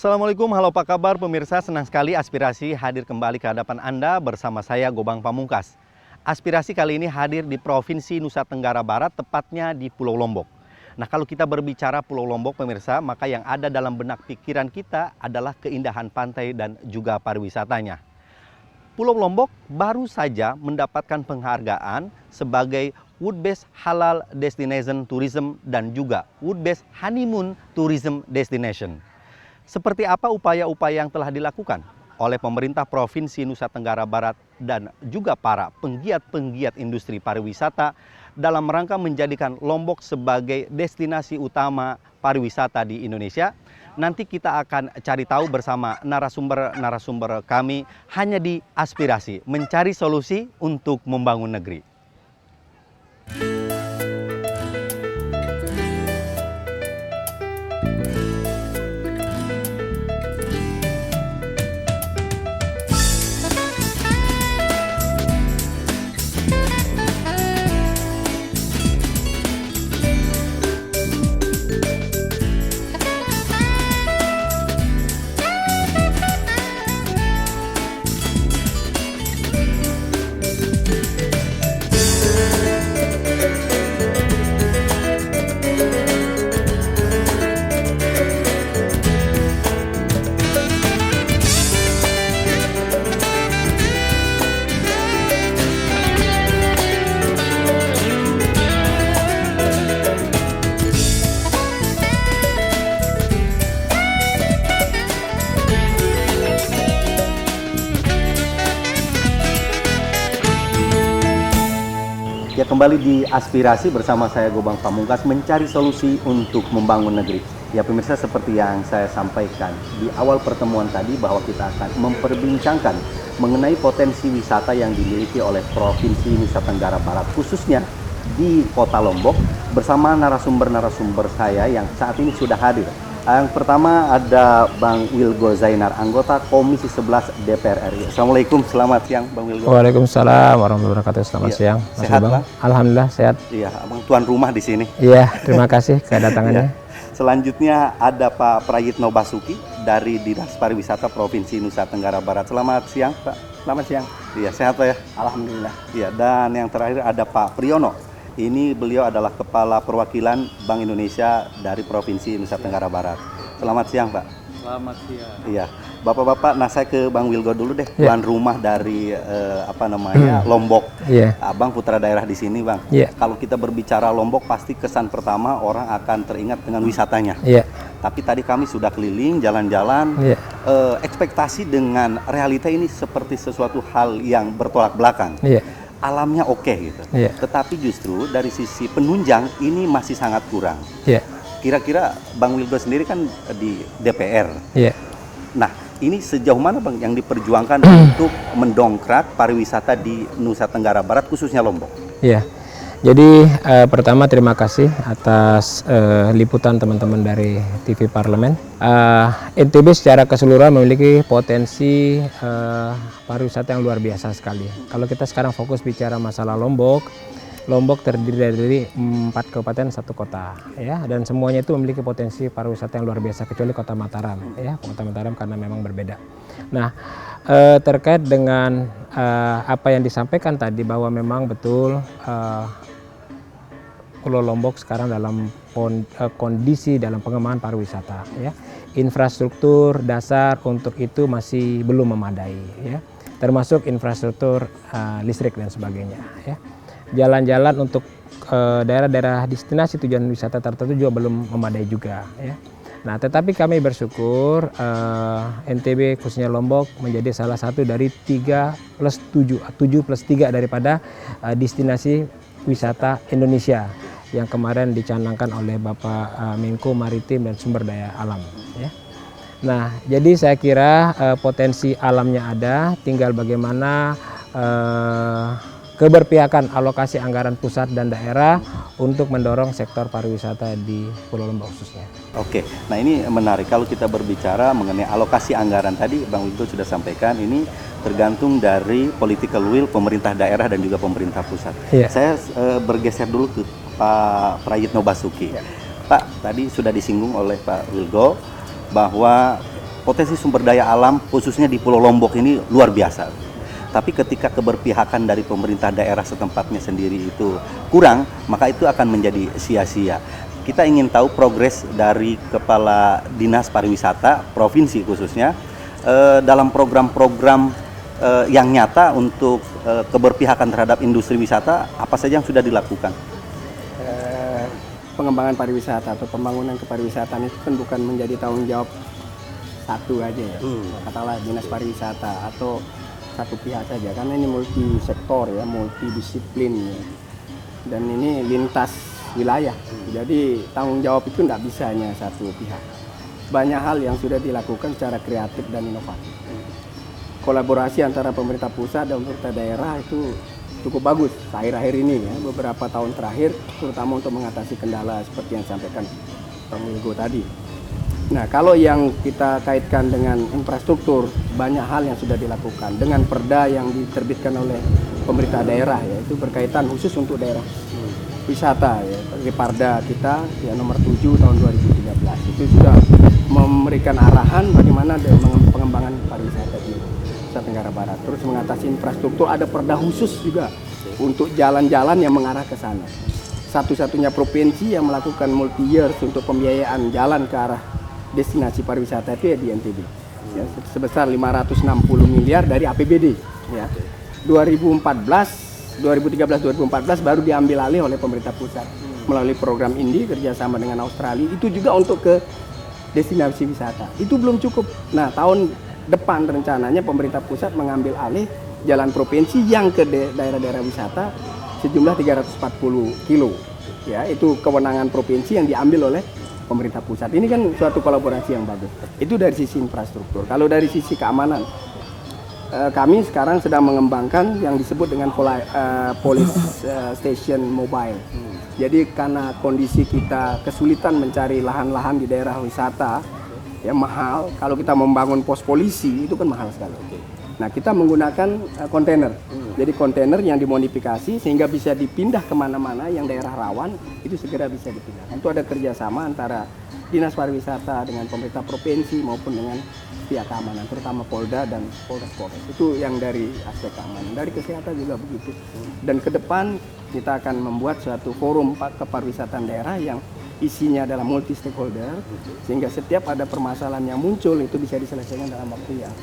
Assalamualaikum, halo apa kabar pemirsa? Senang sekali Aspirasi hadir kembali ke hadapan Anda bersama saya Gobang Pamungkas. Aspirasi kali ini hadir di Provinsi Nusa Tenggara Barat, tepatnya di Pulau Lombok. Nah, kalau kita berbicara Pulau Lombok pemirsa, maka yang ada dalam benak pikiran kita adalah keindahan pantai dan juga pariwisatanya. Pulau Lombok baru saja mendapatkan penghargaan sebagai World Best Halal Destination Tourism dan juga World Best Honeymoon Tourism Destination. Seperti apa upaya-upaya yang telah dilakukan oleh pemerintah Provinsi Nusa Tenggara Barat dan juga para penggiat-penggiat industri pariwisata dalam rangka menjadikan Lombok sebagai destinasi utama pariwisata di Indonesia? Nanti kita akan cari tahu bersama narasumber kami hanya di Aspirasi, mencari solusi untuk membangun negeri. Ya, kembali di Aspirasi bersama saya Gobang Pamungkas, mencari solusi untuk membangun negeri. Ya pemirsa, seperti yang saya sampaikan di awal pertemuan tadi bahwa kita akan memperbincangkan mengenai potensi wisata yang dimiliki oleh Provinsi Nusa Tenggara Barat, khususnya di Kota Lombok, bersama narasumber-narasumber saya yang saat ini sudah hadir. Yang pertama ada Bang Wilgo Zainar, anggota Komisi 11 DPR RI. Assalamualaikum, selamat siang Bang Wilgo. Waalaikumsalam warahmatullahi wabarakatuh. Selamat siang. Sehat Bang? Alhamdulillah sehat. Iya, Abang tuan rumah di sini. Iya, terima kasih kedatangannya. Selanjutnya ada Pak Prayitno Basuki dari Dinas Pariwisata Provinsi Nusa Tenggara Barat. Selamat siang Pak. Selamat siang. Iya, sehat Pak ya? Alhamdulillah. Iya, dan yang terakhir ada Pak Priyono. Ini beliau adalah Kepala Perwakilan Bank Indonesia dari Provinsi Nusa Tenggara Barat. Selamat siang Pak. Selamat siang. Iya, Bapak-bapak, nah saya ke Bang Wilgo dulu deh, Ya. tuan rumah dari Lombok. Iya. Abang putra daerah di sini Bang. Iya. Kalau kita berbicara Lombok, pasti kesan pertama orang akan teringat dengan wisatanya. Iya. Tapi tadi kami sudah keliling, jalan-jalan. Iya. Ekspektasi dengan realita ini seperti sesuatu hal yang bertolak belakang. Iya. Alamnya oke gitu. Iya. Tetapi justru dari sisi penunjang ini masih sangat kurang. Iya. Kira-kira Bang Wilgo sendiri kan di DPR. Iya. Nah, ini sejauh mana Bang yang diperjuangkan untuk mendongkrak pariwisata di Nusa Tenggara Barat, khususnya Lombok? Iya. Jadi pertama terima kasih atas liputan teman-teman dari TV Parlemen. NTB secara keseluruhan memiliki potensi pariwisata yang luar biasa sekali. Kalau kita sekarang fokus bicara masalah Lombok, Lombok terdiri dari 4 kabupaten 1 kota, ya, dan semuanya itu memiliki potensi pariwisata yang luar biasa kecuali Kota Mataram, ya, Kota Mataram karena memang berbeda. Nah, terkait dengan apa yang disampaikan tadi bahwa memang betul Pulau Lombok sekarang dalam kondisi dalam pengembangan pariwisata, ya. Infrastruktur dasar untuk itu masih belum memadai, ya, termasuk infrastruktur listrik dan sebagainya, ya. Jalan-jalan untuk daerah-daerah destinasi tujuan wisata tertentu juga belum memadai juga, ya. Nah, tetapi kami bersyukur NTB khususnya Lombok menjadi salah satu dari 7+3 daripada destinasi wisata Indonesia yang kemarin dicanangkan oleh Bapak Menko Maritim dan Sumber Daya Alam, ya. Nah, jadi saya kira potensi alamnya ada, tinggal bagaimana keberpihakan alokasi anggaran pusat dan daerah untuk mendorong sektor pariwisata di Pulau Lombok khususnya. Oke, nah ini menarik kalau kita berbicara mengenai alokasi anggaran tadi Bang Wilgo sudah sampaikan, ini tergantung dari political will pemerintah daerah dan juga pemerintah pusat. Iya. Saya bergeser dulu ke Pak Prayitno Basuki. Ya. Pak, tadi sudah disinggung oleh Pak Wilgo bahwa potensi sumber daya alam khususnya di Pulau Lombok ini luar biasa. Tapi ketika keberpihakan dari pemerintah daerah setempatnya sendiri itu kurang, maka itu akan menjadi sia-sia. Kita ingin tahu progres dari Kepala Dinas Pariwisata Provinsi khususnya dalam program-program yang nyata untuk keberpihakan terhadap industri wisata, apa saja yang sudah dilakukan? Pengembangan pariwisata atau pembangunan kepariwisataan itu kan bukan menjadi tanggung jawab satu aja ya, katakanlah dinas pariwisata atau satu pihak saja, karena ini multi sektor ya, multidisiplin ya. Dan ini lintas wilayah, jadi tanggung jawab itu tidak bisa hanya satu pihak. Banyak hal yang sudah dilakukan secara kreatif dan inovatif. Kolaborasi antara pemerintah pusat dan pemerintah daerah itu cukup bagus akhir-akhir ini ya, beberapa tahun terakhir, terutama untuk mengatasi kendala seperti yang disampaikan Bang Wilgo tadi. Nah, kalau yang kita kaitkan dengan infrastruktur, banyak hal yang sudah dilakukan dengan perda yang diterbitkan oleh pemerintah daerah, yaitu berkaitan khusus untuk daerah wisata ya, seperti Parda kita ya nomor 7 tahun 2013 itu sudah memberikan arahan bagaimana pengembangan pariwisata di Nusa Tenggara Barat. Terus mengatasi infrastruktur, ada perda khusus juga untuk jalan-jalan yang mengarah ke sana. Satu-satunya provinsi yang melakukan multi years untuk pembiayaan jalan ke arah destinasi pariwisata itu ya di NTB ya, sebesar 560 miliar dari APBD ya. 2013-2014 baru diambil alih oleh pemerintah pusat melalui program INDI kerjasama dengan Australia, itu juga untuk ke destinasi wisata. Itu belum cukup. Nah, tahun depan rencananya pemerintah pusat mengambil alih jalan provinsi yang ke daerah-daerah wisata sejumlah 340 kilo ya, itu kewenangan provinsi yang diambil oleh pemerintah pusat. Ini kan suatu kolaborasi yang bagus. Itu dari sisi infrastruktur. Kalau dari sisi keamanan, kami sekarang sedang mengembangkan yang disebut dengan police station mobile. Jadi karena kondisi kita kesulitan mencari lahan-lahan di daerah wisata, ya mahal. Kalau kita membangun pos polisi itu kan mahal sekali. Nah, kita menggunakan kontainer. Jadi kontainer yang dimodifikasi sehingga bisa dipindah kemana-mana yang daerah rawan, itu segera bisa dipindahkan. Itu ada kerjasama antara Dinas Pariwisata dengan pemerintah provinsi maupun dengan pihak keamanan, terutama Polda dan Polres. Itu yang dari aspek keamanan. Dari kesehatan juga begitu. Dan ke depan kita akan membuat suatu forum kepariwisataan daerah yang isinya adalah multi stakeholder, sehingga setiap ada permasalahan yang muncul itu bisa diselesaikan dalam waktu yang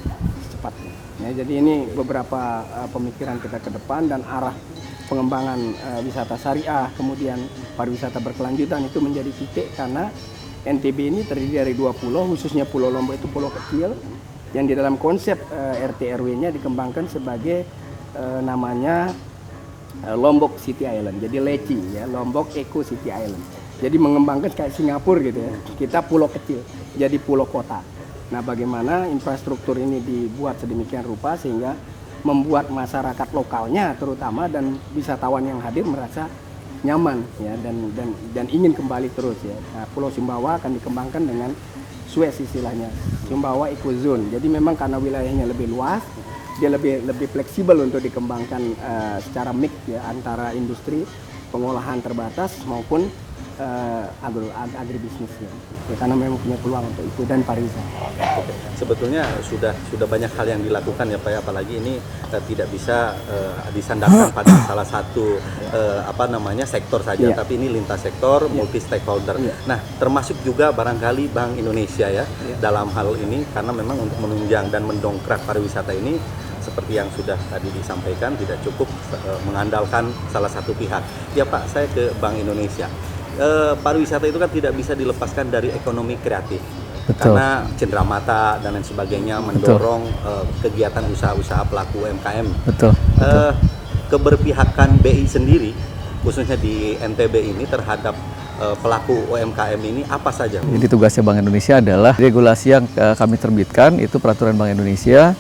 secepatnya. Ya, jadi ini beberapa pemikiran kita ke depan dan arah pengembangan wisata syariah, kemudian pariwisata berkelanjutan itu menjadi titik karena NTB ini terdiri dari 2 pulau, khususnya Pulau Lombok itu pulau kecil yang di dalam konsep RT RW-nya dikembangkan sebagai namanya Lombok City Island. Jadi LECI ya, Lombok Eco City Island. Jadi mengembangkan kayak Singapura gitu ya. Kita pulau kecil, jadi pulau kota. Nah, bagaimana infrastruktur ini dibuat sedemikian rupa sehingga membuat masyarakat lokalnya terutama dan wisatawan yang hadir merasa nyaman ya dan ingin kembali terus ya. Nah, Pulau Sumbawa akan dikembangkan dengan SUEZ istilahnya, Sumbawa Eco Zone. Jadi memang karena wilayahnya lebih luas, dia lebih fleksibel untuk dikembangkan secara mix ya antara industri pengolahan terbatas maupun agribisnisnya ya, karena memang punya peluang untuk itu dan pariwisata. Sebetulnya sudah banyak hal yang dilakukan ya Pak ya, apalagi ini tidak bisa disandarkan pada salah satu sektor saja, tapi ini lintas sektor, multi stakeholder. Nah, termasuk juga barangkali Bank Indonesia ya dalam hal ini, karena memang untuk menunjang dan mendongkrak pariwisata ini seperti yang sudah tadi disampaikan tidak cukup mengandalkan salah satu pihak. Ya Pak, saya ke Bank Indonesia. Pariwisata itu kan tidak bisa dilepaskan dari ekonomi kreatif. Betul. Karena cenderamata dan lain sebagainya mendorong kegiatan usaha-usaha pelaku UMKM. Betul. Keberpihakan BI sendiri khususnya di NTB ini terhadap pelaku UMKM ini apa saja? Jadi tugasnya Bank Indonesia adalah regulasi yang kami terbitkan itu peraturan Bank Indonesia.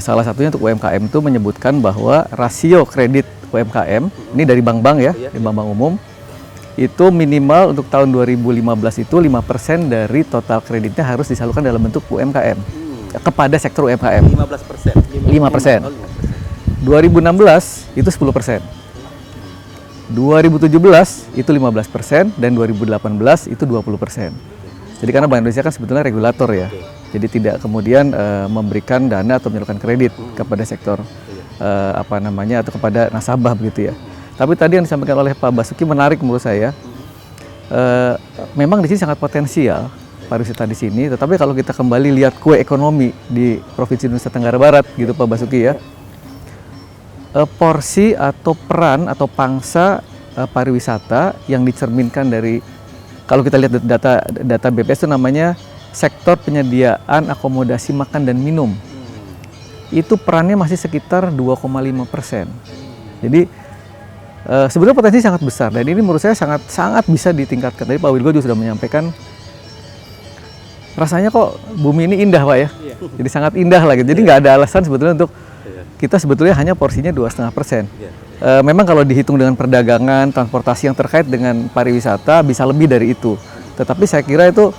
Salah satunya untuk UMKM itu menyebutkan bahwa rasio kredit UMKM ini dari bank-bank ya, di bank-bank umum itu minimal untuk tahun 2015 itu 5% dari total kreditnya harus disalurkan dalam bentuk UMKM kepada sektor UMKM. 15%. 5%. 2016 itu 10%. 2017 itu 15% dan 2018 itu 20%. Jadi karena Bank Indonesia kan sebetulnya regulator ya. Jadi tidak kemudian memberikan dana atau menyalurkan kredit kepada sektor atau kepada nasabah begitu ya. Tapi tadi yang disampaikan oleh Pak Basuki menarik menurut saya. Memang di sini sangat potensial pariwisata di sini, tetapi kalau kita kembali lihat kue ekonomi di Provinsi Nusa Tenggara Barat gitu Pak Basuki ya. Porsi atau peran atau pangsa pariwisata yang dicerminkan dari, kalau kita lihat data BPS itu namanya sektor penyediaan akomodasi makan dan minum, itu perannya masih sekitar 2,5%. Jadi sebenarnya potensi sangat besar dan ini menurut saya sangat bisa ditingkatkan. Tadi Pak Wilgo juga sudah menyampaikan, rasanya kok bumi ini indah Pak ya, jadi sangat indah lah gitu. Jadi nggak ada alasan sebetulnya untuk kita sebetulnya hanya porsinya 2,5%. Memang kalau dihitung dengan perdagangan, transportasi yang terkait dengan pariwisata bisa lebih dari itu. Tetapi saya kira itu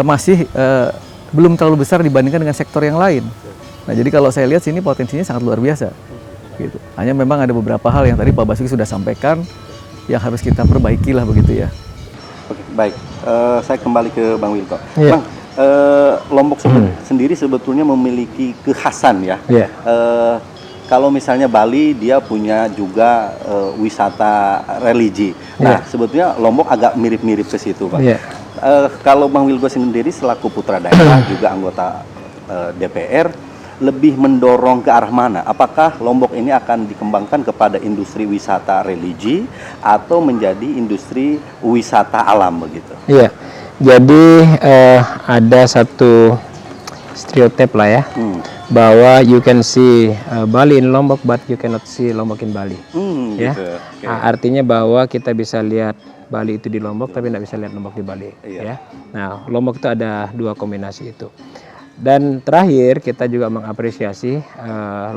masih belum terlalu besar dibandingkan dengan sektor yang lain. Nah jadi kalau saya lihat sini potensinya sangat luar biasa. Gitu. Hanya memang ada beberapa hal yang tadi Pak Basuki sudah sampaikan yang harus kita perbaiki lah begitu ya. Oke, baik. Saya kembali ke Bang Wilko. Iya. Bang, Lombok sendiri sebetulnya memiliki kekhasan ya. Iya. Kalau misalnya Bali dia punya juga wisata religi. Nah, sebetulnya Lombok agak mirip-mirip ke situ, Pak. Iya. Kalau Bang Wilgo sendiri selaku putra daerah juga anggota DPR, lebih mendorong ke arah mana? Apakah Lombok ini akan dikembangkan kepada industri wisata religi atau menjadi industri wisata alam begitu? Iya. Jadi ada satu stereotip lah ya, bahwa you can see Bali in Lombok but you cannot see Lombok in Bali. Ya. Gitu. Okay. Artinya bahwa kita bisa lihat Bali itu di Lombok tapi tidak bisa lihat Lombok di Bali. Iya. Ya. Nah, Lombok itu ada dua kombinasi itu. Dan terakhir kita juga mengapresiasi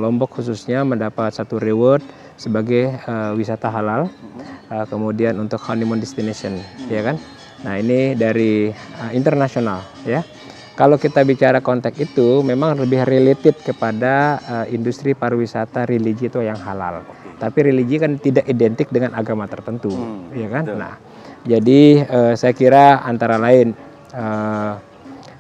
Lombok khususnya mendapat satu reward sebagai wisata halal, kemudian untuk honeymoon destination, ya kan? Nah ini dari internasional, ya. Kalau kita bicara konteks itu, memang lebih related kepada industri pariwisata religi itu yang halal. Tapi religi kan tidak identik dengan agama tertentu, ya kan? Nah, jadi saya kira antara lain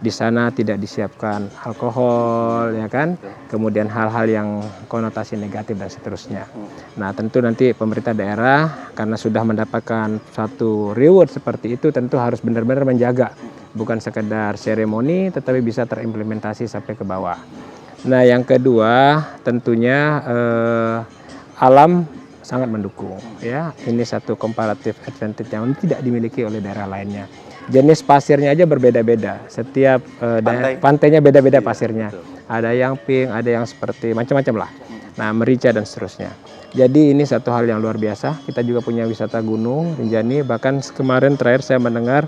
di sana tidak disiapkan alkohol, ya kan? Kemudian hal-hal yang konotasi negatif dan seterusnya. Nah, tentu nanti pemerintah daerah karena sudah mendapatkan satu reward seperti itu, tentu harus benar-benar menjaga, bukan sekedar seremoni, tetapi bisa terimplementasi sampai ke bawah. Nah, yang kedua, tentunya alam sangat mendukung, ya. Ini satu comparative advantage yang tidak dimiliki oleh daerah lainnya. Jenis pasirnya aja berbeda-beda. Setiap pantainya beda-beda pasirnya. Ada yang pink, ada yang seperti macam-macam lah. Nah, merica dan seterusnya. Jadi ini satu hal yang luar biasa. Kita juga punya wisata gunung, Rinjani. Bahkan kemarin terakhir saya mendengar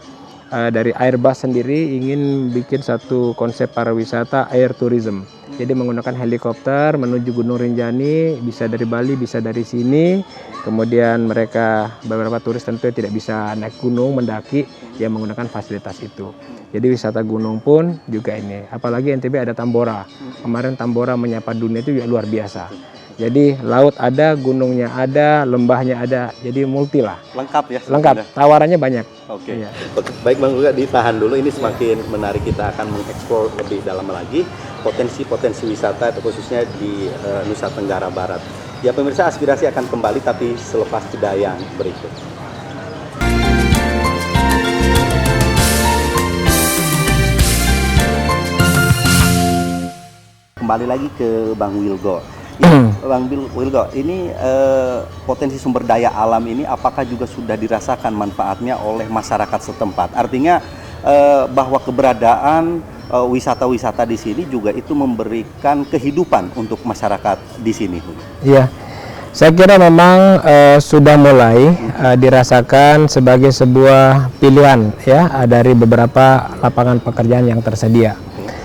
dari Airbus sendiri ingin bikin satu konsep pariwisata air tourism. Jadi menggunakan helikopter menuju Gunung Rinjani, bisa dari Bali, bisa dari sini. Kemudian mereka beberapa turis tentu tidak bisa naik gunung, mendaki, yang menggunakan fasilitas itu. Jadi wisata gunung pun juga ini. Apalagi NTB ada Tambora. Kemarin Tambora menyapa dunia itu juga luar biasa. Jadi laut ada, gunungnya ada, lembahnya ada. Jadi multi lah. Lengkap ya? Lengkap, tawarannya banyak. Oke. Iya. Baik Bang Wilgo, ditahan dulu. Ini semakin menarik, kita akan mengeksplor lebih dalam lagi potensi-potensi wisata itu khususnya di Nusa Tenggara Barat. Ya pemirsa, aspirasi akan kembali tapi selepas jeda yang berikut. Kembali lagi ke Bang Wilgo. Ya, Bang Wilgo, ini potensi sumber daya alam ini apakah juga sudah dirasakan manfaatnya oleh masyarakat setempat? Artinya bahwa keberadaan wisata-wisata di sini juga itu memberikan kehidupan untuk masyarakat di sini. Iya, saya kira memang sudah mulai dirasakan sebagai sebuah pilihan ya dari beberapa lapangan pekerjaan yang tersedia.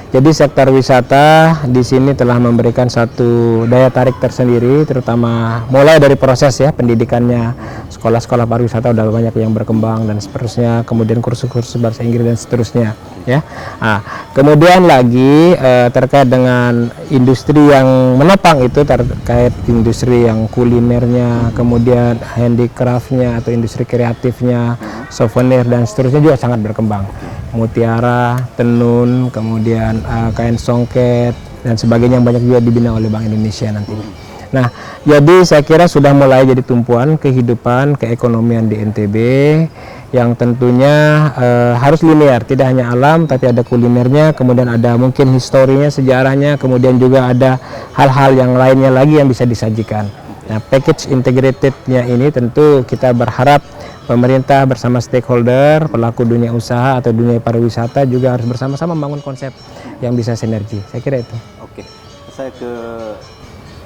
Jadi sektor wisata di sini telah memberikan satu daya tarik tersendiri, terutama mulai dari proses ya pendidikannya, sekolah-sekolah pariwisata udah banyak yang berkembang dan seterusnya, kemudian kursus-kursus bahasa Inggris dan seterusnya ya. Nah, kemudian lagi terkait dengan industri yang menopang itu terkait industri yang kulinernya, kemudian handicraftnya atau industri kreatifnya, souvenir dan seterusnya juga sangat berkembang. mutiara, tenun, kemudian kain songket dan sebagainya yang banyak juga dibina oleh Bank Indonesia nantinya. Nah, jadi saya kira sudah mulai jadi tumpuan kehidupan keekonomian di NTB yang tentunya harus linear, tidak hanya alam tapi ada kulinernya, kemudian ada mungkin historinya, sejarahnya, kemudian juga ada hal-hal yang lainnya lagi yang bisa disajikan. Nah, package integratednya ini tentu kita berharap pemerintah bersama stakeholder, pelaku dunia usaha atau dunia pariwisata juga harus bersama-sama membangun konsep yang bisa sinergi. Saya kira itu. Oke, saya ke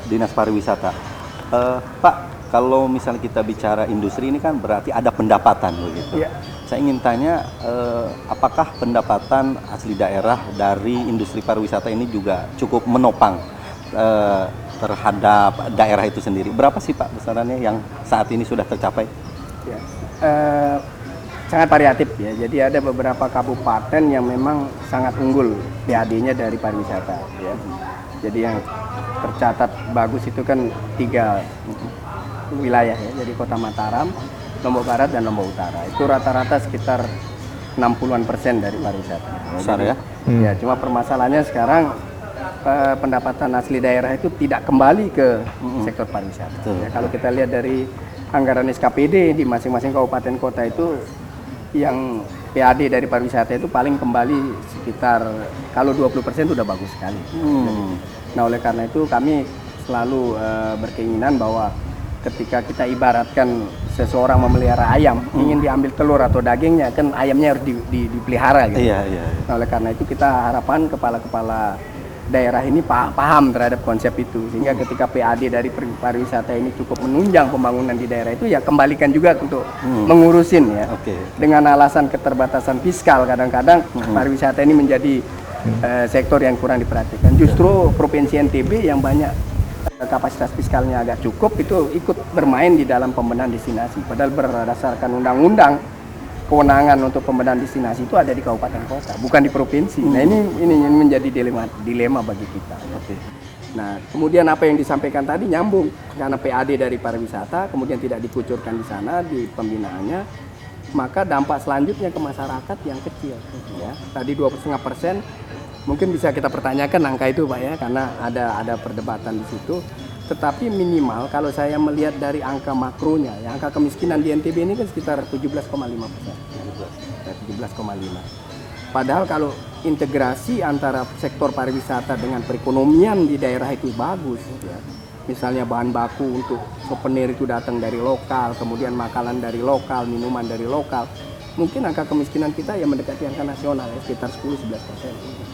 Dinas Pariwisata. Pak, kalau misalnya kita bicara industri ini kan berarti ada pendapatan begitu. Iya. Saya ingin tanya, apakah pendapatan asli daerah dari industri pariwisata ini juga cukup menopang terhadap daerah itu sendiri? Berapa sih Pak besarannya yang saat ini sudah tercapai? Ya. Sangat variatif ya. Jadi ada beberapa kabupaten yang memang sangat unggul PAD-nya dari pariwisata. Ya. Jadi yang tercatat bagus itu kan 3 wilayah ya. Jadi Kota Mataram, Lombok Barat dan Lombok Utara. Itu rata-rata sekitar 60% dari pariwisata. Besar ya? Ya, cuma permasalahannya sekarang pendapatan asli daerah itu tidak kembali ke sektor pariwisata. Ya, kalau kita lihat dari anggaran SKPD di masing-masing kabupaten kota itu yang PAD dari pariwisata itu paling kembali sekitar kalau 20% itu udah bagus sekali. Nah, oleh karena itu kami selalu berkeinginan bahwa ketika kita ibaratkan seseorang memelihara ayam, ingin diambil telur atau dagingnya, kan ayamnya harus dipelihara gitu. Iya. Nah, oleh karena itu kita harapan kepala-kepala daerah ini paham terhadap konsep itu, sehingga ketika PAD dari pariwisata ini cukup menunjang pembangunan di daerah itu, ya kembalikan juga untuk mengurusin ya. Dengan alasan keterbatasan fiskal kadang-kadang pariwisata ini menjadi sektor yang kurang diperhatikan. Justru Provinsi NTB yang banyak kapasitas fiskalnya agak cukup itu ikut bermain di dalam pembenahan destinasi, padahal berdasarkan undang-undang kewenangan untuk pembenahan destinasi itu ada di kabupaten kota, bukan di provinsi. Nah, ini menjadi dilema bagi kita. Nah, kemudian apa yang disampaikan tadi nyambung, karena PAD dari pariwisata kemudian tidak dikucurkan di sana di pembinaannya, maka dampak selanjutnya ke masyarakat yang kecil. Ya, tadi 2,5%, mungkin bisa kita pertanyakan angka itu Pak ya, karena ada perdebatan di situ. Tetapi minimal kalau saya melihat dari angka makronya, ya, angka kemiskinan di NTB ini kan sekitar 17,5%. 17,5. Padahal kalau integrasi antara sektor pariwisata dengan perekonomian di daerah itu bagus, ya. Misalnya bahan baku untuk souvenir itu datang dari lokal, kemudian makanan dari lokal, minuman dari lokal, mungkin angka kemiskinan kita ya mendekati angka nasional ya, sekitar 10-11%.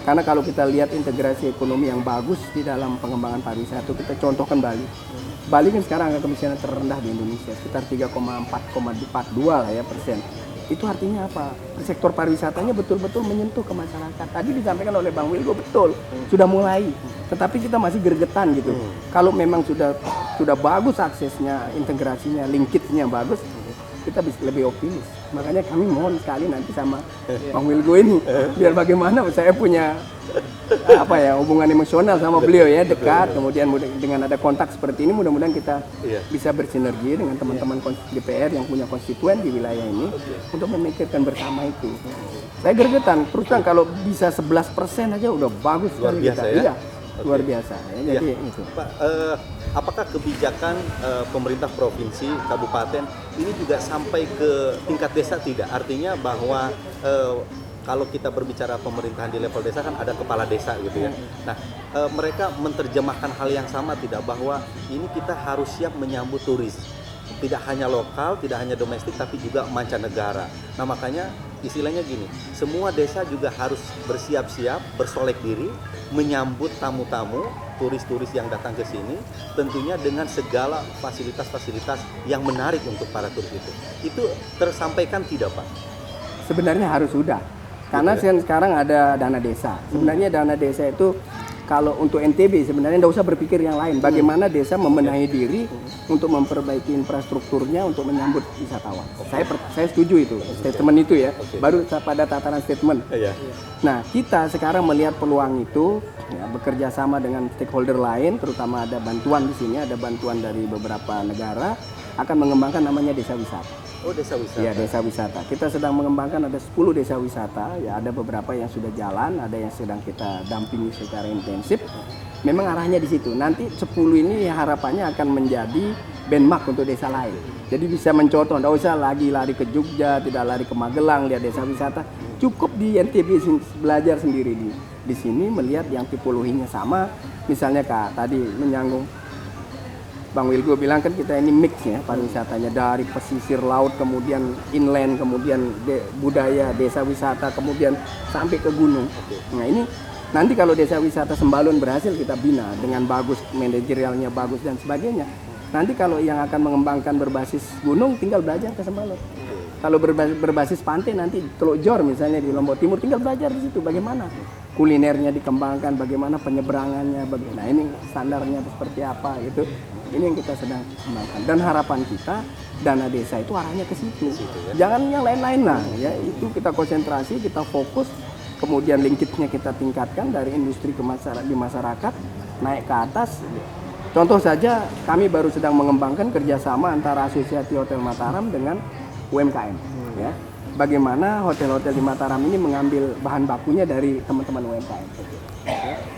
Karena kalau kita lihat integrasi ekonomi yang bagus di dalam pengembangan pariwisata, kita contohkan Bali. Bali kan sekarang angka kemiskinan terendah di Indonesia, sekitar 3,42 lah ya persen. Itu artinya apa? Sektor pariwisatanya betul-betul menyentuh ke masyarakat. Tadi disampaikan oleh Bang Wilgo betul, sudah mulai. Tetapi kita masih gregetan gitu. Kalau memang sudah bagus aksesnya, integrasinya, linkage-nya bagus, kita bisa lebih optimis. Makanya kami mohon sekali nanti sama Bang Wilgo ini, biar bagaimana saya punya hubungan emosional sama beliau ya, dekat. Kemudian dengan ada kontak seperti ini, mudah-mudahan kita bisa bersinergi dengan teman-teman DPR yang punya konstituen di wilayah ini untuk memikirkan bersama itu. Saya gergetan, terus terang kalau bisa 11% aja udah bagus. Luar biasa kita. Ya? Iya, luar biasa. Ya, jadi itu. Pak, apakah kebijakan pemerintah provinsi, kabupaten ini juga sampai ke tingkat desa tidak? Artinya bahwa kalau kita berbicara pemerintahan di level desa kan ada kepala desa gitu ya. Nah, mereka menerjemahkan hal yang sama tidak, bahwa ini kita harus siap menyambut turis. Tidak hanya lokal, tidak hanya domestik, tapi juga mancanegara. Nah, makanya istilahnya gini, semua desa juga harus bersiap-siap, bersolek diri, menyambut tamu-tamu, turis-turis yang datang ke sini, tentunya dengan segala fasilitas-fasilitas yang menarik untuk para turis itu. Itu tersampaikan tidak Pak? Sebenarnya harus sudah. Karena sekarang ada dana desa. Sebenarnya dana desa itu kalau untuk NTB sebenarnya tidak usah berpikir yang lain. Bagaimana desa membenahi diri untuk memperbaiki infrastrukturnya untuk menyambut wisatawan. Saya setuju itu, statement itu ya. Baru pada tataran statement. Nah, kita sekarang melihat peluang itu, ya, bekerja sama dengan stakeholder lain, terutama ada bantuan di sini, ada bantuan dari beberapa negara, akan mengembangkan namanya desa wisata. Oh, desa wisata. Ya, desa wisata. Kita sedang mengembangkan ada 10 desa wisata, ya ada beberapa yang sudah jalan, ada yang sedang kita dampingi secara intensif. Memang arahnya di situ. Nanti 10 ini harapannya akan menjadi benchmark untuk desa lain. Jadi bisa mencontoh, tidak usah lagi lari ke Jogja, tidak lari ke Magelang, lihat desa wisata. Cukup di NTB belajar sendiri di sini melihat yang tipologinya sama. Misalnya Kak tadi menyanggung Bang Wilgo bilang kan kita ini mix ya pariwisatanya dari pesisir laut, kemudian inland, kemudian budaya desa wisata, kemudian sampai ke gunung. Nah ini nanti kalau desa wisata Sembalun berhasil kita bina dengan bagus, manajerialnya bagus dan sebagainya. Nanti kalau yang akan mengembangkan berbasis gunung tinggal belajar ke Sembalun. Kalau berbasis pantai nanti Teluk Jor misalnya di Lombok Timur tinggal belajar di situ bagaimana kulinernya dikembangkan, bagaimana penyeberangannya, nah ini standarnya seperti apa gitu. Ini yang kita sedang kembangkan dan harapan kita dana desa itu arahnya ke situ. Jangan yang lain-lain lah ya, itu kita konsentrasi, kita fokus, kemudian linkage-nya kita tingkatkan dari industri ke di masyarakat naik ke atas. Contoh saja kami baru sedang mengembangkan kerjasama antara Asosiasi Hotel Mataram dengan UMKM ya. Bagaimana hotel-hotel di Mataram ini mengambil bahan bakunya dari teman-teman UMKM.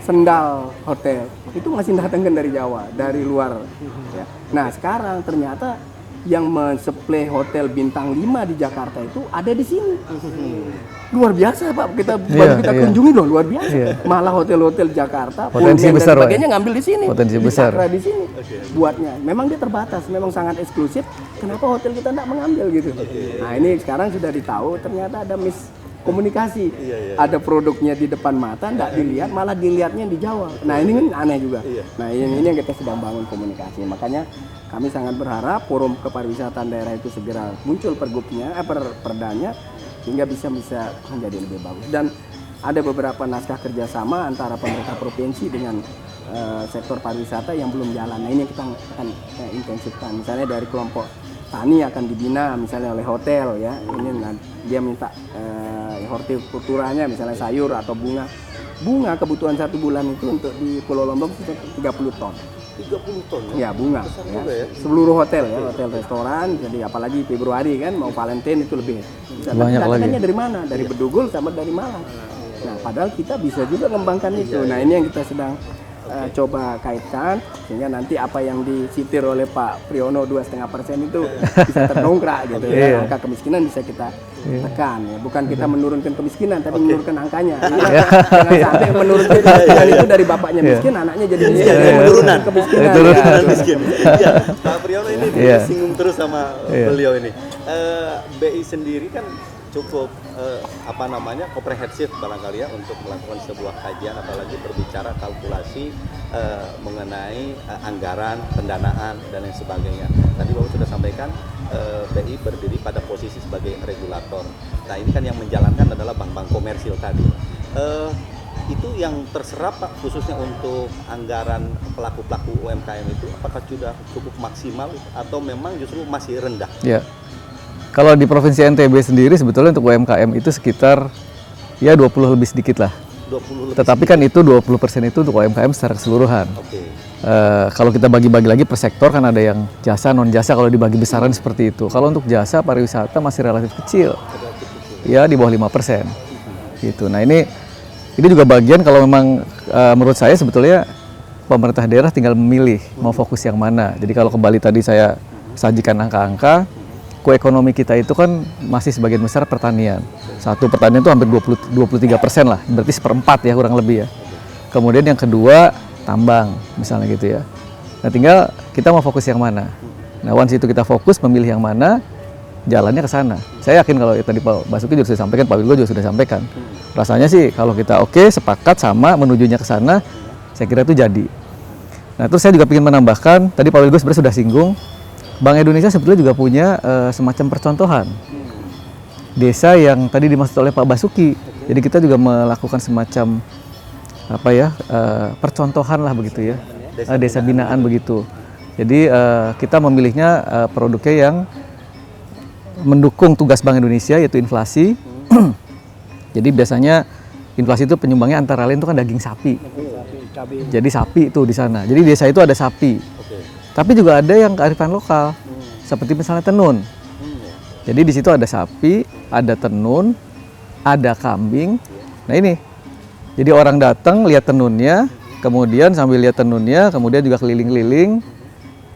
Sendal hotel itu masih datangkan dari Jawa, dari luar. Ya. Nah sekarang ternyata yang mensuplai hotel bintang 5 di Jakarta itu ada di sini. Luar biasa Pak, kita kunjungi loh, luar biasa. Malah hotel-hotel Jakarta, potensi besar, dan sebagainya ngambil di sini. Potensi besar. Di sini buatnya. Memang dia terbatas, memang sangat eksklusif. Kenapa hotel kita tidak mengambil gitu? Nah ini sekarang sudah ditahu, ternyata ada komunikasi, ada produknya di depan mata, tidak dilihat, malah dilihatnya di Jawa. Nah ini kan aneh juga. Nah ini yang kita sedang bangun komunikasi. Makanya kami sangat berharap forum kepariwisataan daerah itu segera muncul pergubnya, perdanya, sehingga bisa menjadi lebih bagus. Dan ada beberapa naskah kerjasama antara pemerintah provinsi dengan sektor pariwisata yang belum jalan. Nah ini kita akan intensifkan. Misalnya dari kelompok tani akan dibina misalnya oleh hotel ya. Ini dia minta hortikulturanya misalnya sayur atau bunga. Bunga kebutuhan 1 bulan itu untuk di Pulau Lombok itu 30 ton. 30 ton ya bunga ya. Seluruh hotel ya, hotel restoran. Jadi apalagi Februari kan mau Valentine itu lebih banyak lagi. Dari mana? Dari Bedugul sama dari Malang. Nah padahal kita bisa juga mengembangkan itu. Nah ini yang kita sedang coba kaitkan sehingga nanti apa yang disitir oleh Pak Priyono 2,5% itu bisa terdongkrak gitu ya. Angka kemiskinan bisa kita tekan ya. Bukan kita menurunkan kemiskinan tapi menurunkan angkanya. Jangan sampai menurunkan kemiskinan itu dari bapaknya miskin, anaknya jadi miskin. Penurunan kemiskinan. Miskin. Ya, Pak Priyono ini disinggung terus sama beliau ini. BI sendiri kan cukup komprehensif barangkali ya untuk melakukan sebuah kajian, apalagi berbicara kalkulasi mengenai anggaran, pendanaan dan lain sebagainya. Tadi Bapak sudah sampaikan BI berdiri pada posisi sebagai regulator. Nah ini kan yang menjalankan adalah bank-bank komersil tadi. Itu yang terserap Pak khususnya untuk anggaran pelaku-pelaku UMKM itu apakah sudah cukup maksimal atau memang justru masih rendah? Ya. Kalau di Provinsi NTB sendiri sebetulnya untuk UMKM itu sekitar ya 20 lebih sedikit lah. 20 lebih Tetapi kan itu 20% itu untuk UMKM secara keseluruhan. Kalau kita bagi-bagi lagi per sektor kan ada yang jasa, non jasa kalau dibagi besaran seperti itu. Kalau untuk jasa pariwisata masih relatif kecil. Ya di bawah 5%. Gitu. Nah, ini juga bagian kalau memang menurut saya sebetulnya pemerintah daerah tinggal memilih mau fokus yang mana. Jadi kalau kembali tadi saya sajikan angka-angka, ekonomi kita itu kan masih sebagian besar pertanian. Satu pertanian itu hampir 23% lah, berarti 1/4 ya kurang lebih ya. Kemudian yang kedua tambang misalnya gitu ya. Nah tinggal kita mau fokus yang mana. Nah once itu kita fokus memilih yang mana, jalannya ke sana. Saya yakin kalau tadi Pak Basuki juga sudah sampaikan, Pak Wilgo juga sudah sampaikan. Rasanya sih kalau kita sepakat sama menujunya ke sana, saya kira itu jadi. Nah terus saya juga ingin menambahkan, tadi Pak Wilgo sebenarnya sudah singgung, Bank Indonesia sebetulnya juga punya semacam percontohan desa yang tadi dimaksud oleh Pak Basuki. Jadi kita juga melakukan semacam percontohan lah begitu ya, desa binaan begitu. Jadi kita memilihnya produknya yang mendukung tugas Bank Indonesia yaitu inflasi. Jadi biasanya inflasi itu penyumbangnya antara lain itu kan daging sapi. Jadi sapi itu di sana. Jadi desa itu ada sapi. Tapi juga ada yang kearifan lokal, seperti misalnya tenun. Jadi di situ ada sapi, ada tenun, ada kambing. Nah ini, jadi orang datang lihat tenunnya, kemudian sambil lihat tenunnya, kemudian juga keliling-keliling,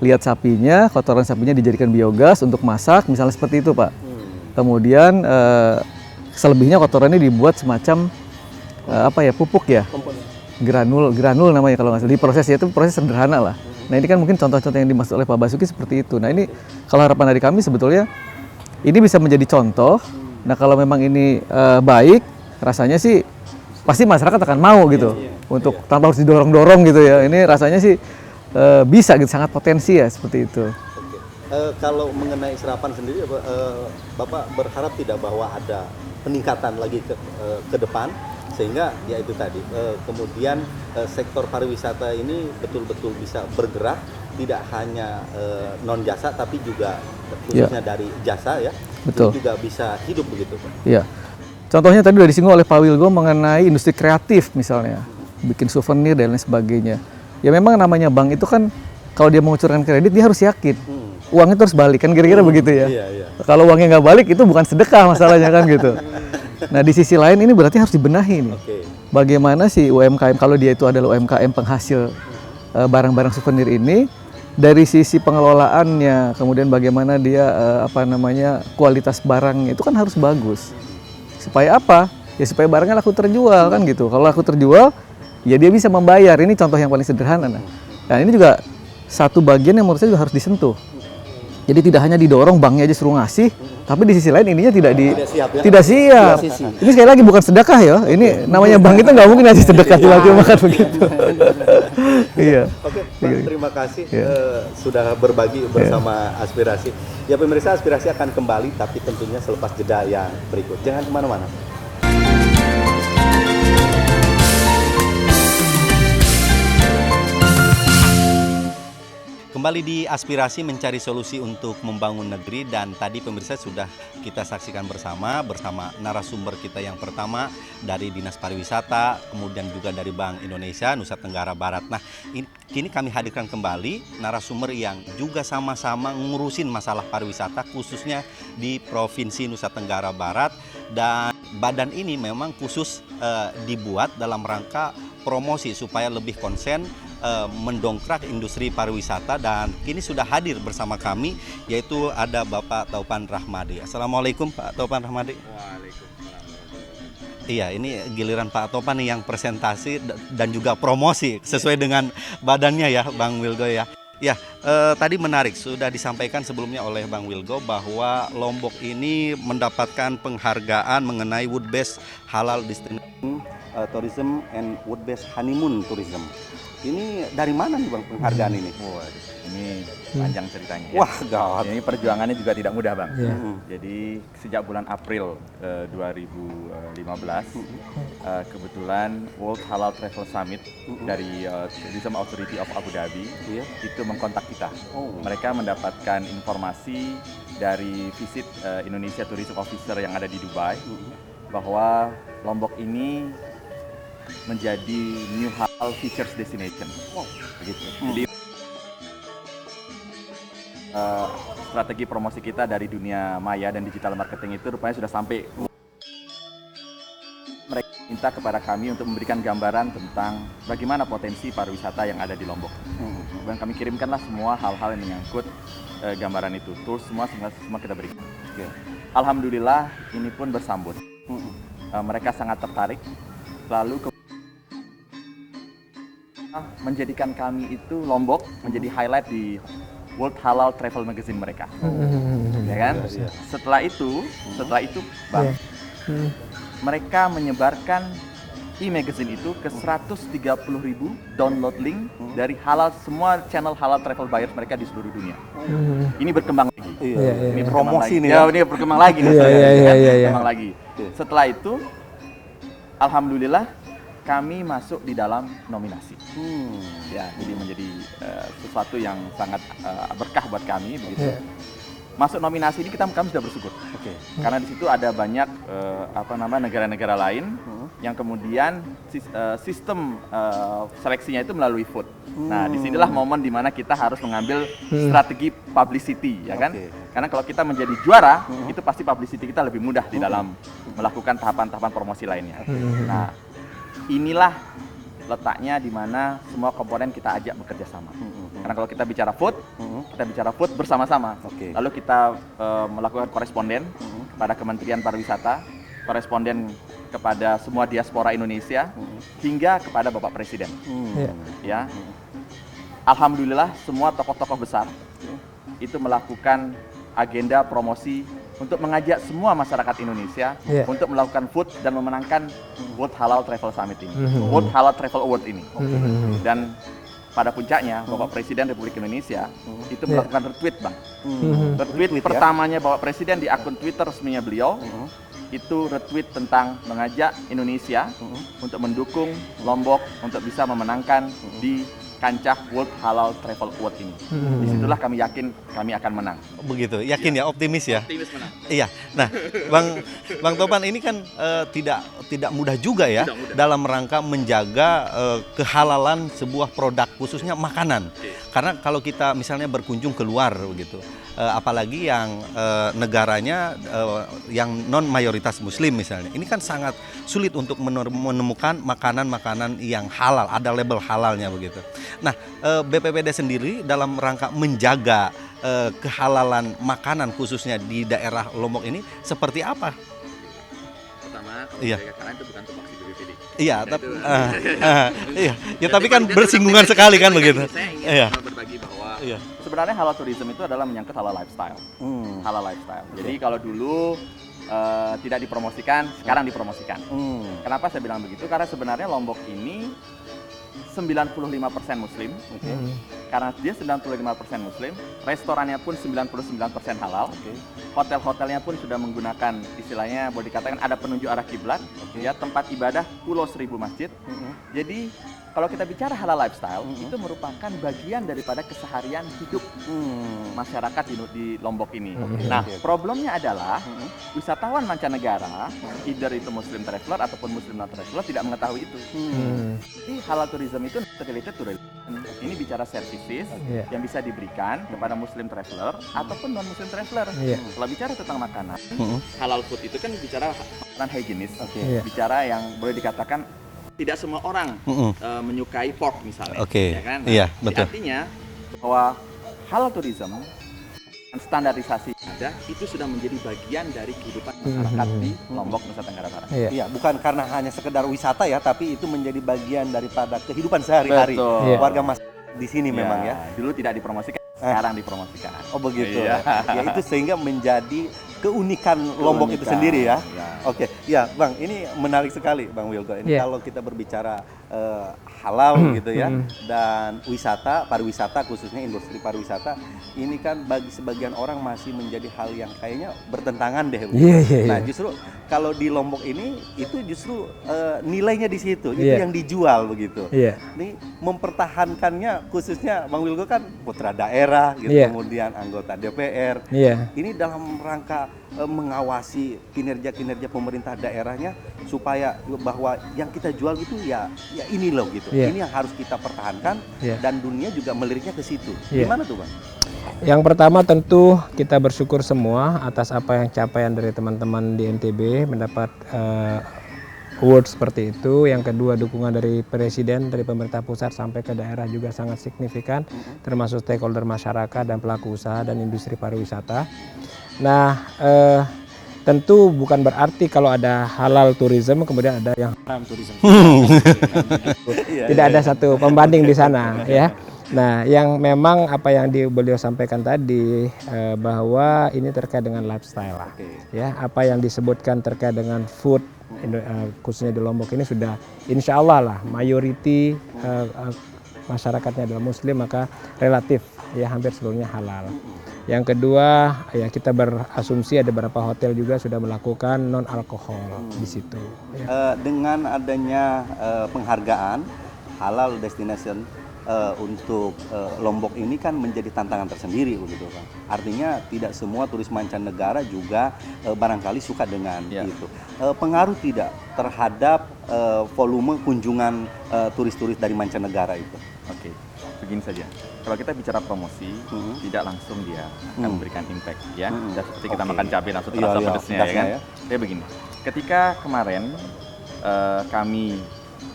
lihat sapinya, kotoran sapinya dijadikan biogas untuk masak, misalnya seperti itu Pak. Kemudian selebihnya kotorannya dibuat semacam pupuk ya, granul namanya kalau nggak salah. Di prosesnya itu proses sederhana lah. Nah ini kan mungkin contoh-contoh yang dimaksud oleh Pak Basuki seperti itu. Nah ini kalau harapan dari kami sebetulnya ini bisa menjadi contoh. Nah kalau memang ini baik, rasanya sih pasti masyarakat akan mau gitu, untuk tanpa harus didorong-dorong gitu ya. Ini rasanya sih bisa gitu, sangat potensi ya seperti itu. Kalau mengenai serapan sendiri, Bapak berharap tidak bahwa ada peningkatan lagi ke depan, sehingga ya itu tadi, kemudian sektor pariwisata ini betul-betul bisa bergerak, tidak hanya non jasa tapi juga khususnya dari jasa ya, Betul. itu juga bisa hidup begitu Pak. Iya. Contohnya tadi sudah disinggung oleh Pak Wilgo mengenai industri kreatif misalnya, bikin souvenir dan lain sebagainya. Ya memang namanya bank itu kan kalau dia mengucurkan kredit dia harus yakin uangnya terus balik kan kira-kira begitu ya. Iya. Kalau uangnya nggak balik itu bukan sedekah masalahnya kan gitu. Nah di sisi lain ini berarti harus dibenahi nih. Bagaimana sih UMKM kalau dia itu adalah UMKM penghasil barang-barang souvenir ini, dari sisi pengelolaannya, kemudian bagaimana dia kualitas barang itu kan harus bagus. Supaya apa? Ya supaya barangnya laku terjual kan gitu. Kalau laku terjual, ya dia bisa membayar. Ini contoh yang paling sederhana. Nah ini juga satu bagian yang menurut saya juga harus disentuh. Jadi tidak hanya didorong banknya aja suruh ngasih, tapi di sisi lain ininya tidak siap. Ini sekali lagi bukan sedekah ya. Ini namanya bank itu nggak mungkin ngasih sedekah tiba-tiba makan begitu. Iya. Oke, Pak, terima kasih sudah berbagi bersama Aspirasi. Ya pemirsa, Aspirasi akan kembali tapi tentunya selepas jeda yang berikut. Jangan kemana-mana. Kembali di Aspirasi mencari solusi untuk membangun negeri, dan tadi pemirsa sudah kita saksikan bersama narasumber kita yang pertama dari Dinas Pariwisata, kemudian juga dari Bank Indonesia Nusa Tenggara Barat. Nah, kini kami hadirkan kembali narasumber yang juga sama-sama ngurusin masalah pariwisata khususnya di Provinsi Nusa Tenggara Barat, dan badan ini memang khusus dibuat dalam rangka promosi supaya lebih konsen mendongkrak industri pariwisata, dan kini sudah hadir bersama kami yaitu ada Bapak Taupan Rahmadi. Assalamualaikum Pak Taupan Rahmadi. Waalaikumsalam. Iya, ini giliran Pak Taupan nih yang presentasi dan juga promosi sesuai dengan badannya ya Bang Wilgo ya. Ya, tadi menarik sudah disampaikan sebelumnya oleh Bang Wilgo bahwa Lombok ini mendapatkan penghargaan mengenai Wood Based Halal Destination Tourism and Wood Based Honeymoon Tourism. Ini dari mana nih Bang penghargaan ini? Waduh, ini panjang ceritanya. Ya. Wah, gawat. Ini perjuangannya juga tidak mudah, Bang. Jadi sejak bulan April 2015, kebetulan World Halal Travel Summit dari Tourism Authority of Abu Dhabi itu mengkontak kita. Mereka mendapatkan informasi dari visit Indonesia Tourism Officer yang ada di Dubai bahwa Lombok ini menjadi New Halal Features Destination. Begitu. Jadi strategi promosi kita dari dunia maya dan digital marketing itu rupanya sudah sampai. Mereka minta kepada kami untuk memberikan gambaran tentang bagaimana potensi pariwisata yang ada di Lombok. Dan kami kirimkanlah semua hal-hal yang menyangkut gambaran itu. Tools semua kita berikan. Alhamdulillah ini pun bersambut. Mereka sangat tertarik. Lalu menjadikan kami itu Lombok menjadi highlight di World Halal Travel Magazine mereka, ya kan? Setelah itu, Bang, mereka menyebarkan e-magazine itu ke 130.000 download link dari halal semua channel halal travel buyers mereka di seluruh dunia. Ini berkembang lagi. Ini promosi nih. Ya, ini berkembang lagi nih. Berkembang lagi. Setelah itu, alhamdulillah kami masuk di dalam nominasi. Ya, jadi menjadi sesuatu yang sangat berkah buat kami begitu. masuk nominasi ini kami sudah bersyukur. Oke. Karena di situ ada banyak negara-negara lain yang kemudian sistem seleksinya itu melalui vote. Nah, disinilah momen dimana kita harus mengambil strategi publicity, ya kan? Oke. Karena kalau kita menjadi juara, itu pasti publicity kita lebih mudah di dalam melakukan tahapan-tahapan promosi lainnya. Nah, inilah letaknya di mana semua komponen kita ajak bekerja sama. Karena kalau kita bicara vote bersama-sama. Oke. Lalu kita melakukan koresponden kepada Kementerian Pariwisata, koresponden kepada semua diaspora Indonesia, hingga kepada Bapak Presiden. Ya, alhamdulillah semua tokoh-tokoh besar itu melakukan agenda promosi untuk mengajak semua masyarakat Indonesia untuk melakukan vote dan memenangkan World Halal Travel Summit ini, World Halal Travel Award ini. Dan pada puncaknya Bapak Presiden Republik Indonesia itu melakukan retweet, Bang. Retweet pertamanya Bapak Presiden di akun Twitter resminya beliau itu retweet tentang mengajak Indonesia untuk mendukung Lombok untuk bisa memenangkan di kancah World Halal Travel Award ini. Disitulah kami yakin kami akan menang. Begitu, yakin ya, optimis ya. Optimis menang. Iya. Nah, Bang Topan ini kan tidak mudah juga ya dalam rangka menjaga kehalalan sebuah produk khususnya makanan. Karena kalau kita misalnya berkunjung keluar begitu, apalagi yang negaranya yang non mayoritas Muslim misalnya, ini kan sangat sulit untuk menemukan makanan-makanan yang halal, ada label halalnya begitu. Nah, BPPD sendiri dalam rangka menjaga kehalalan makanan khususnya di daerah Lombok ini seperti apa? Pertama, kalau karena itu bukan tupoksi BPPD. Iya, tapi iya. Ya tapi kan bersinggungan sekali kan begitu. Saya ingin berbagi bahwa Iya. sebenarnya halal tourism itu adalah menyangkut halal lifestyle. Halal lifestyle. Jadi kalau dulu tidak dipromosikan, sekarang dipromosikan. Kenapa saya bilang begitu? Karena sebenarnya Lombok ini 95% Muslim, karena dia 95% Muslim, restorannya pun 99% halal, hotel-hotelnya pun sudah menggunakan istilahnya boleh dikatakan ada penunjuk arah kiblat, ya tempat ibadah Pulau Seribu Masjid. Jadi kalau kita bicara halal lifestyle itu merupakan bagian daripada keseharian hidup masyarakat di Lombok ini. Nah, problemnya adalah wisatawan mancanegara, either itu Muslim traveler ataupun Muslim non traveler tidak mengetahui itu. Jadi halal tourism itu related to religion. Ini bicara services yang bisa diberikan kepada Muslim traveler ataupun non Muslim traveler. Kalau bicara tentang makanan, halal food itu kan bicara makanan higienis, bicara yang boleh dikatakan tidak semua orang menyukai pork misalnya, ya kan? Nah, Iya, betul. artinya bahwa halal tourism standarisasi ada itu sudah menjadi bagian dari kehidupan masyarakat di Lombok, Nusa Tenggara Barat. Iya, bukan karena hanya sekedar wisata ya, tapi itu menjadi bagian daripada kehidupan sehari-hari warga masyarakat di sini memang ya. Dulu tidak dipromosikan, sekarang dipromosikan. Oh begitu. Iya. Ya itu sehingga menjadi keunikan Lombok itu sendiri ya. Oke, ya Bang, ini menarik sekali Bang Wilko. Ini kalau kita berbicara halal gitu ya, dan pariwisata khususnya industri pariwisata, ini kan bagi sebagian orang masih menjadi hal yang kayaknya bertentangan deh. Nah justru kalau di Lombok ini itu justru nilainya di situ, itu yang dijual begitu. Ini mempertahankannya khususnya Bang Wilko kan putra daerah gitu, kemudian anggota DPR. Ini dalam rangka mengawasi kinerja pemerintah daerahnya supaya bahwa yang kita jual itu ya ini loh gitu. Ini yang harus kita pertahankan dan dunia juga meliriknya ke situ. Gimana tuh Bang? Yang pertama tentu kita bersyukur semua atas apa yang capaian dari teman-teman di NTB mendapat award seperti itu. Yang kedua dukungan dari Presiden, dari pemerintah pusat sampai ke daerah juga sangat signifikan, termasuk stakeholder masyarakat dan pelaku usaha dan industri pariwisata. Nah, tentu bukan berarti kalau ada halal tourism kemudian ada yang haram tourism. Tidak ada satu pembanding di sana ya. Nah, yang memang apa yang beliau sampaikan tadi bahwa ini terkait dengan lifestyle lah. Ya, apa yang disebutkan terkait dengan food khususnya di Lombok ini sudah insya Allah lah mayoriti masyarakatnya adalah Muslim, maka relatif ya hampir seluruhnya halal. Yang kedua, ya kita berasumsi ada beberapa hotel juga sudah melakukan non alkohol di situ. Dengan adanya penghargaan halal destination untuk Lombok ini kan menjadi tantangan tersendiri begitu Bang. Artinya tidak semua turis mancanegara juga barangkali suka dengan itu. Pengaruh tidak terhadap volume kunjungan turis-turis dari mancanegara itu? Oke, begini saja. Kalau kita bicara promosi, tidak langsung dia akan memberikan impact ya. Dan seperti kita makan cabai langsung terasa pedesnya ya kan. Tapi begini, ketika kemarin kami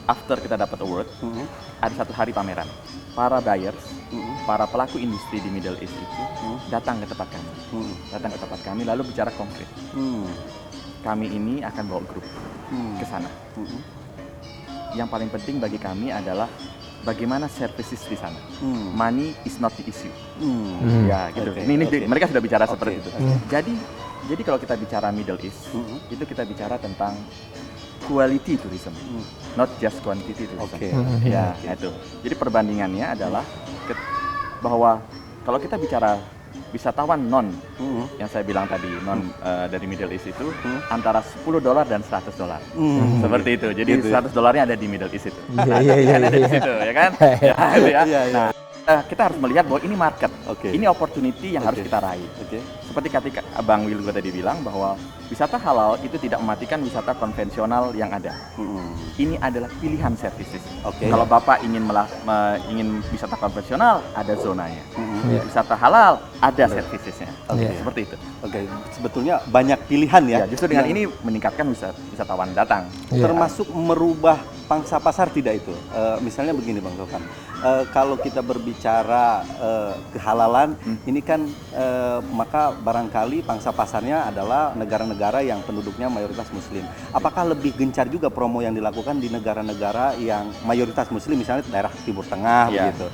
after kita dapat award, ada satu hari pameran. Para buyers, para pelaku industri di Middle East itu datang ke tempat kami. Datang ke tempat kami lalu bicara konkret. Kami ini akan bawa grup ke sana. Yang paling penting bagi kami adalah bagaimana services di sana. Money is not the issue. Ya, gitu. Ini mereka sudah bicara seperti itu. Jadi kalau kita bicara Middle East, itu kita bicara tentang quality tourism, not just quantity tourism. Ya, itu. Jadi perbandingannya adalah bahwa kalau kita bicara wisatawan non, yang saya bilang tadi non dari Middle East itu antara $10 dan $100. Seperti itu. Jadi $100-nya ada di Middle East itu. Ada di situ, ya kan? Nah, kita harus melihat bahwa ini market, ini opportunity yang harus kita raih. Seperti ketika Bang Wilgo tadi bilang bahwa wisata halal itu tidak mematikan wisata konvensional yang ada. Ini adalah pilihan services. Kalau Bapak ingin wisata konvensional, ada zonanya. Wisata halal, ada servicesnya. Seperti itu. Sebetulnya banyak pilihan ya. Justru dengan ini meningkatkan wisatawan datang. Termasuk merubah pangsa pasar tidak itu? Misalnya begini Bang Tovan, kalau kita berbicara kehalalan, ini kan maka barangkali pangsa pasarnya adalah negara-negara yang penduduknya mayoritas Muslim. Apakah lebih gencar juga promo yang dilakukan di negara-negara yang mayoritas Muslim, misalnya daerah Timur Tengah begitu?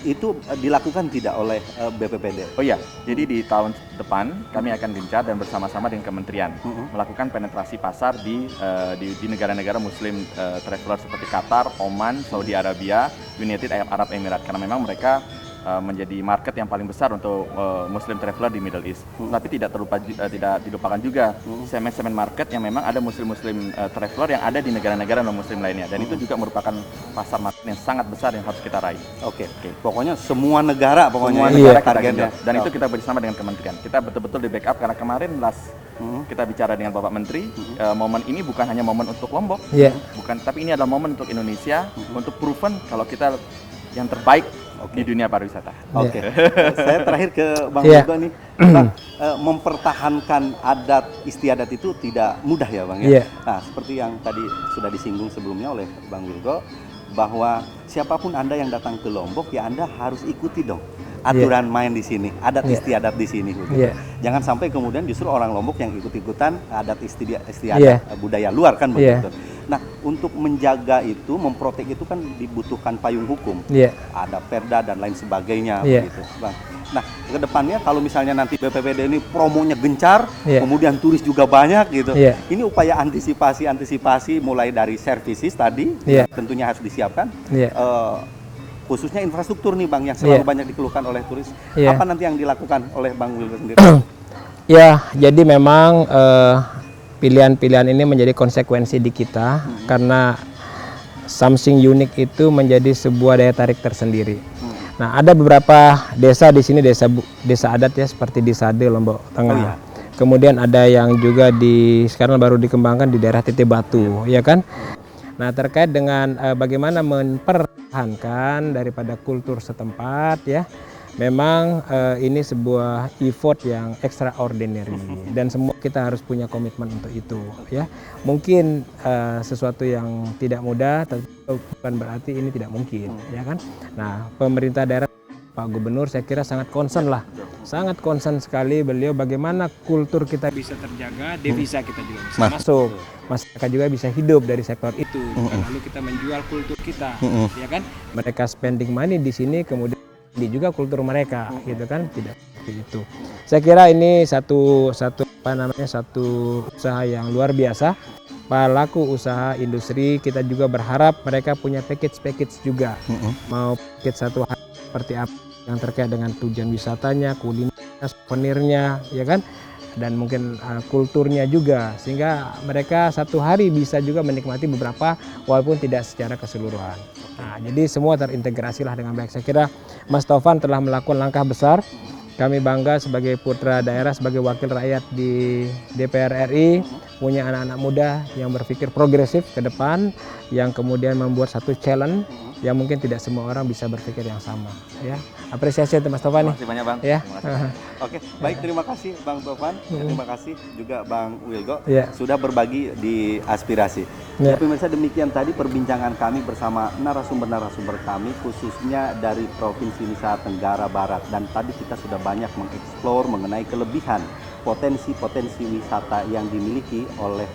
Itu dilakukan tidak oleh BPPD? Oh iya, jadi di tahun depan kami akan gencar dan bersama-sama dengan kementerian melakukan penetrasi pasar di negara-negara Muslim traveler seperti Qatar, Oman, Saudi Arabia, United Arab Emirates, karena memang mereka menjadi market yang paling besar untuk Muslim traveler di Middle East. Tapi tidak dilupakan juga segmen-segmen market yang memang ada Muslim traveler yang ada di negara-negara non-Muslim lainnya. Dan itu juga merupakan pasar market yang sangat besar yang harus kita raih. Pokoknya semua negara targetnya. Dan itu kita bersama dengan kementerian. Kita betul-betul di backup karena kemarin kita bicara dengan Bapak Menteri, momen ini bukan hanya momen untuk Lombok, tapi ini adalah momen untuk Indonesia untuk proven kalau kita yang terbaik di dunia pariwisata. Saya terakhir ke Bang Wilgo nih, Bang, mempertahankan adat istiadat itu tidak mudah ya Bang ya. Nah, seperti yang tadi sudah disinggung sebelumnya oleh Bang Wilgo, bahwa siapapun Anda yang datang ke Lombok ya Anda harus ikuti dong aturan main di sini, adat istiadat di sini. Jangan sampai kemudian justru orang Lombok yang ikut-ikutan adat istiadat budaya luar kan begitu. Nah, untuk menjaga itu, memprotek itu kan dibutuhkan payung hukum. Ada perda dan lain sebagainya begitu, Bang. Nah, ke depannya kalau misalnya nanti BPPD ini promonya gencar, kemudian turis juga banyak gitu. Ini upaya antisipasi mulai dari services tadi tentunya harus disiapkan. Khususnya infrastruktur nih Bang yang selalu banyak dikeluhkan oleh turis. Apa nanti yang dilakukan oleh Bang Wilgo sendiri? Jadi memang pilihan-pilihan ini menjadi konsekuensi di kita karena something unik itu menjadi sebuah daya tarik tersendiri. Nah, ada beberapa desa di sini, desa adat ya, seperti di Sade, Lombok Tengah. Kemudian ada yang juga sekarang baru dikembangkan di daerah Titik Batu, ya kan? Nah, terkait dengan bagaimana mempertahankan daripada kultur setempat ya, memang ini sebuah effort yang extraordinary dan semua kita harus punya komitmen untuk itu ya. Mungkin sesuatu yang tidak mudah, tapi bukan berarti ini tidak mungkin ya kan. Nah, pemerintah daerah, Pak Gubernur saya kira sangat concern lah, sangat concern sekali beliau bagaimana kultur kita bisa terjaga, devisa kita juga bisa masuk, masyarakat juga bisa hidup dari sektor itu, lalu kita menjual kultur kita, ya kan? Mereka spending money di sini, kemudian di juga kultur mereka, gitu kan? Tidak seperti itu. Saya kira ini satu usaha yang luar biasa. Pelaku usaha industri kita juga berharap mereka punya package juga, mau package satu hari seperti apa yang terkait dengan tujuan wisatanya, kulinernya, souvenirnya, ya kan? dan mungkin kulturnya juga, sehingga mereka satu hari bisa juga menikmati beberapa walaupun tidak secara keseluruhan. Nah, jadi semua terintegrasi lah dengan baik. Saya kira Mas Taufan telah melakukan langkah besar. Kami bangga sebagai putra daerah, sebagai wakil rakyat di DPR RI, punya anak-anak muda yang berpikir progresif ke depan, yang kemudian membuat satu challenge yang mungkin tidak semua orang bisa berpikir yang sama. Ya, apresiasi untuk Mas Taufan nih. Terima kasih banyak Bang. Ya. Terima kasih. Oke, baik, terima kasih Bang Taufan. Terima kasih juga Bang Wilgo Ya. sudah berbagi di aspirasi. Ya. Pemirsa, demikian tadi perbincangan kami bersama narasumber-narasumber kami khususnya dari Provinsi Nusa Tenggara Barat, dan tadi kita sudah banyak mengeksplor mengenai kelebihan potensi-potensi wisata yang dimiliki oleh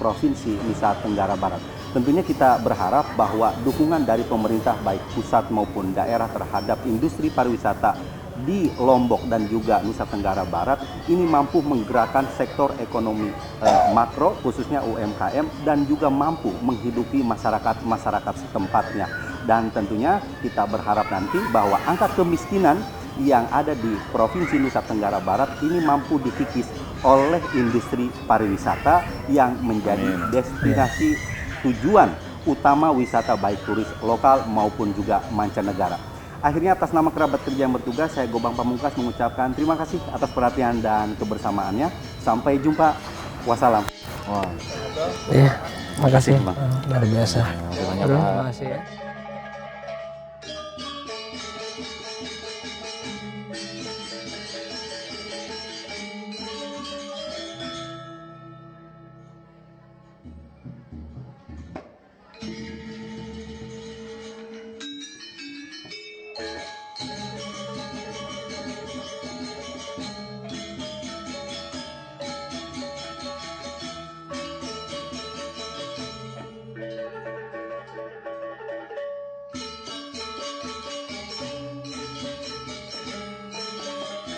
Provinsi Nusa Tenggara Barat. Tentunya kita berharap bahwa dukungan dari pemerintah baik pusat maupun daerah terhadap industri pariwisata di Lombok dan juga Nusa Tenggara Barat ini mampu menggerakkan sektor ekonomi makro khususnya UMKM dan juga mampu menghidupi masyarakat setempatnya. Dan tentunya kita berharap nanti bahwa angka kemiskinan yang ada di Provinsi Nusa Tenggara Barat ini mampu dikikis oleh industri pariwisata yang menjadi destinasi tujuan utama wisata baik turis lokal maupun juga mancanegara. Akhirnya atas nama kerabat kerja yang bertugas, saya Gobang Pamungkas mengucapkan terima kasih atas perhatian dan kebersamaannya. Sampai jumpa. Wassalam. Iya, makasih. Bang. Luar biasa. Terima kasih banyak, Terima Pak. kasih ya.